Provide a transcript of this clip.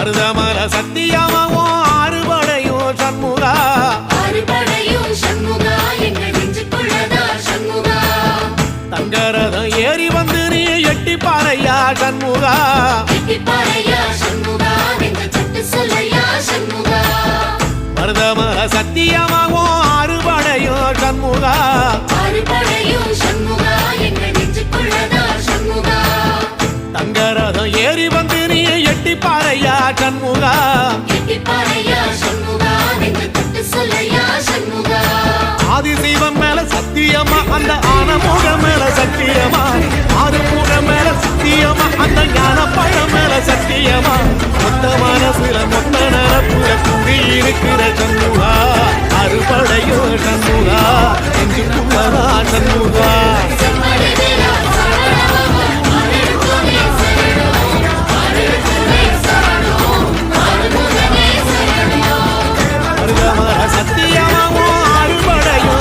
மருதமர சத்தியமாவும் ஆறுபடையும் சண்முகா தங்கரதம் ஏறி வந்து நீ எட்டி பாறையா சண்முகா மருதமர சத்தியமாவும் ஆறுபடையும் சண்முகா தங்கரதம் ஏறி வந்து நீ எட்டி பாறையா சண்முகா ஆதிசைவம் மேல சத்தியமா அந்த ஆனமுக மேல சத்தியமா ஆறுமுக மேல சத்தியமா அந்த ஞானப்பழம் மேல சத்தியமா மொத்த மனசுல மொத்த நரப்புல கூடி இருக்கிற சண்முகா அறுபடையோ சண்முகா நெஞ்சுக்குள்ளதா சண்முகா சத்தியம்